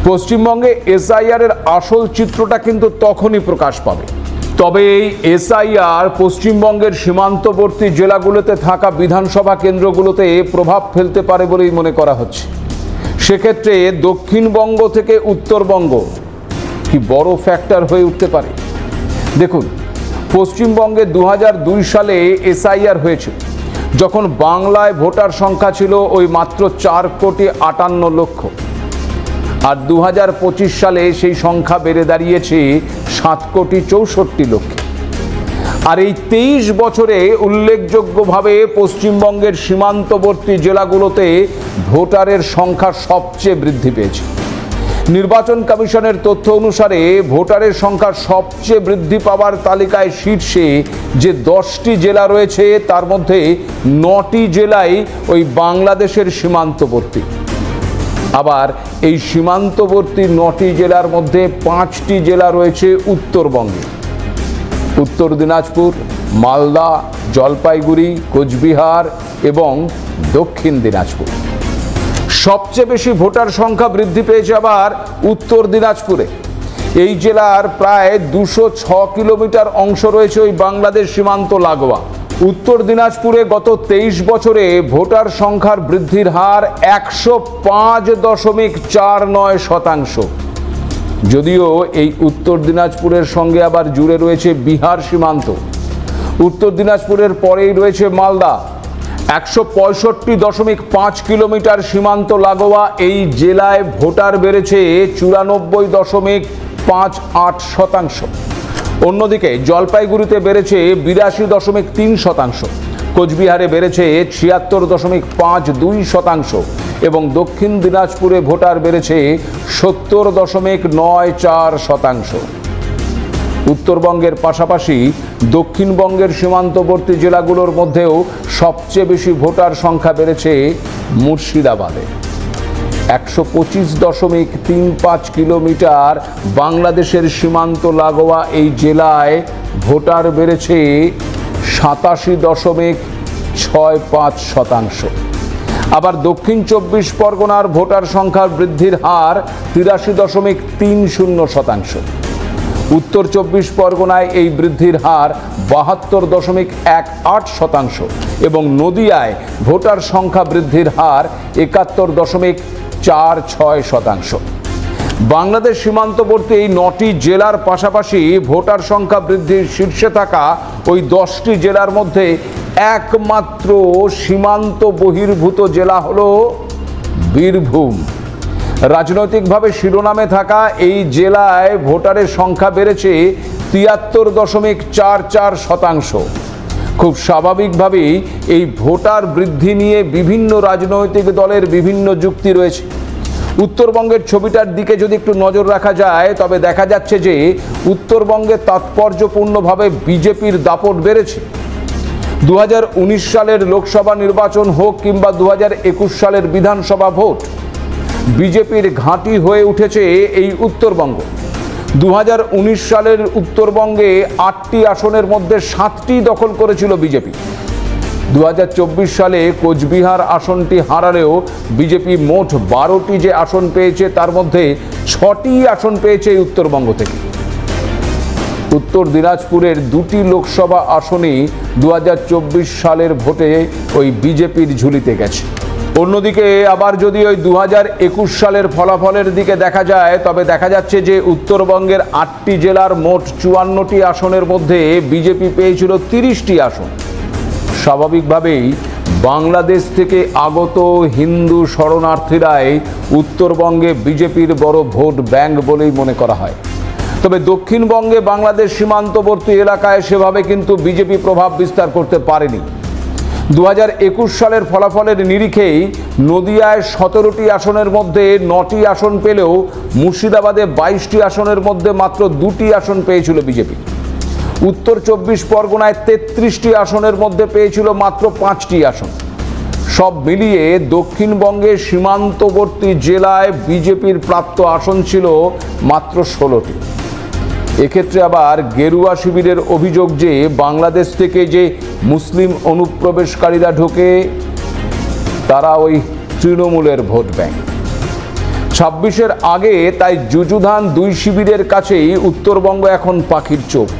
পশ্চিমবঙ্গে এসআইআর এর আসল চিত্রটা কিন্তু তখনই প্রকাশ পাবে। তবে এই এসআইআর পশ্চিমবঙ্গের সীমান্তবর্তী জেলাগুলোতে থাকা বিধানসভা কেন্দ্রগুলোতে প্রভাব ফেলতে পারে বলেই মনে করা হচ্ছে। সেক্ষেত্রে দক্ষিণবঙ্গ থেকে উত্তরবঙ্গ কি বড় ফ্যাক্টর হয়ে উঠতে পারে। দেখুন, পশ্চিমবঙ্গে 2002 সালে এসআইআর হয়েছিল, যখন বাংলায় ভোটার সংখ্যা ছিল ওই মাত্র 4,58,00,000, আর 2025 সালে সেই সংখ্যা বেড়ে দাঁড়িয়েছে 7,64,00,000। আর এই 23 বছরে উল্লেখযোগ্যভাবে পশ্চিমবঙ্গের সীমান্তবর্তী জেলাগুলোতে ভোটারের সংখ্যা সবচেয়ে বৃদ্ধি পেয়েছে। নির্বাচন কমিশনের তথ্য অনুসারে ভোটারের সংখ্যা সবচেয়ে বৃদ্ধি পাওয়ার তালিকায় শীর্ষে যে 10টি জেলা রয়েছে তার মধ্যে 9টি জেলাই ওই বাংলাদেশের সীমান্তবর্তী। আবার এই সীমান্তবর্তী 9টি জেলার মধ্যে 5টি জেলা রয়েছে উত্তরবঙ্গে: উত্তর দিনাজপুর, মালদা, জলপাইগুড়ি, কোচবিহার এবং দক্ষিণ দিনাজপুর। সবচেয়ে বেশি ভোটার সংখ্যা বৃদ্ধি পেয়েছে আবার উত্তর দিনাজপুরে। এই জেলার প্রায় 206 কিলোমিটার অংশ রয়েছে ওই বাংলাদেশ সীমান্ত লাগোয়া। উত্তর দিনাজপুরে গত 23 বছরে ভোটার সংখ্যার বৃদ্ধির হার 105.49%। যদিও এই উত্তর দিনাজপুরের সঙ্গে আবার জুড়ে রয়েছে বিহার সীমান্ত। উত্তর দিনাজপুরের পরেই রয়েছে মালদা। 165.5 কিলোমিটার সীমান্ত লাগোয়া এই জেলায় ভোটার বেড়েছে 94.58%। অন্যদিকে জলপাইগুড়িতে বেড়েছে 82.3%, কোচবিহারে বেড়েছে 76.52% এবং দক্ষিণ দিনাজপুরে ভোটার বেড়েছে 70.94%। উত্তরবঙ্গের পাশাপাশি দক্ষিণবঙ্গের সীমান্তবর্তী জেলাগুলোর মধ্যেও সবচেয়ে বেশি ভোটার সংখ্যা বেড়েছে মুর্শিদাবাদে। 125.35 কিলোমিটার বাংলাদেশের সীমান্ত লাগোয়া এই জেলায় ভোটার বেড়েছে 87.65%। আবার দক্ষিণ 24 পরগনার ভোটার সংখ্যার বৃদ্ধির হার 83.30%। উত্তর 24 পরগনায় এই বৃদ্ধির হার 72.18% এবং নদিয়ায় ভোটার সংখ্যা বৃদ্ধির হার 71.46%। বাংলাদেশ সীমান্তবর্তী এই 9টি জেলার পাশাপাশি ভোটার সংখ্যা বৃদ্ধির শীর্ষে থাকা ওই 10টি জেলার মধ্যে একমাত্র সীমান্ত বহির্ভূত জেলা হলো বীরভূম। রাজনৈতিকভাবে শিরোনামে থাকা এই জেলায় ভোটারের সংখ্যা বেড়েছে 73.44%। খুব স্বাভাবিকভাবেই এই ভোটার বৃদ্ধি নিয়ে বিভিন্ন রাজনৈতিক দলের বিভিন্ন যুক্তি রয়েছে। উত্তরবঙ্গের ছবিটার দিকে যদি একটু নজর রাখা যায় তবে দেখা যাচ্ছে যে উত্তরবঙ্গে তাৎপর্যপূর্ণভাবে বিজেপির দাপট বেড়েছে। 2019 সালের লোকসভা নির্বাচন হোক কিংবা 2021 সালের বিধানসভা ভোট, বিজেপির ঘাঁটি হয়ে উঠেছে এই উত্তরবঙ্গ। 2019 সালের উত্তরবঙ্গে 8টি আসনের মধ্যে 7টি দখল করেছিল বিজেপি। 2024 সালে কোচবিহার আসনটি হারালেও বিজেপি মোট 12টি যে আসন পেয়েছে তার মধ্যে 6টি আসন পেয়েছে এই উত্তরবঙ্গ থেকে। উত্তর দিনাজপুরের 2টি লোকসভা আসনই 2024 সালের ভোটে ওই বিজেপির ঝুলিতে গেছে। অন্যদিকে আবার যদি ওই 2021 সালের ফলাফলের দিকে দেখা যায় তবে দেখা যাচ্ছে যে উত্তরবঙ্গের 8টি জেলার মোট 54টি আসনের মধ্যে বিজেপি পেয়েছিল 30টি আসন। স্বাভাবিকভাবেই বাংলাদেশ থেকে আগত হিন্দু শরণার্থীরাই উত্তরবঙ্গে বিজেপির বড় ভোট ব্যাংক বলেই মনে করা হয়। তবে দক্ষিণবঙ্গে বাংলাদেশ সীমান্তবর্তী এলাকায় সেভাবে কিন্তু বিজেপি প্রভাব বিস্তার করতে পারেনি। 2021 সালের ফলাফলের নিরিখেই নদিয়ায় 17টি আসনের মধ্যে 9টি আসন পেলেও মুর্শিদাবাদে 22টি আসনের মধ্যে মাত্র 2টি আসন পেয়েছিল বিজেপি। উত্তর 24 পরগনায় 33টি আসনের মধ্যে পেয়েছিল মাত্র 5টি আসন। সব মিলিয়ে দক্ষিণবঙ্গের সীমান্তবর্তী জেলায় বিজেপির প্রাপ্ত আসন ছিল মাত্র 16টি। এক্ষেত্রে আবার গেরুয়া শিবিরের অভিযোগ যে বাংলাদেশ থেকে যে মুসলিম অনুপ্রবেশকারীরা ঢোকে তারা ওই তৃণমূলের ভোট ব্যাংক। 26-এর আগে তাই যুযুধান দুই শিবিরের কাছেই উত্তরবঙ্গ এখন পাখির চোখ।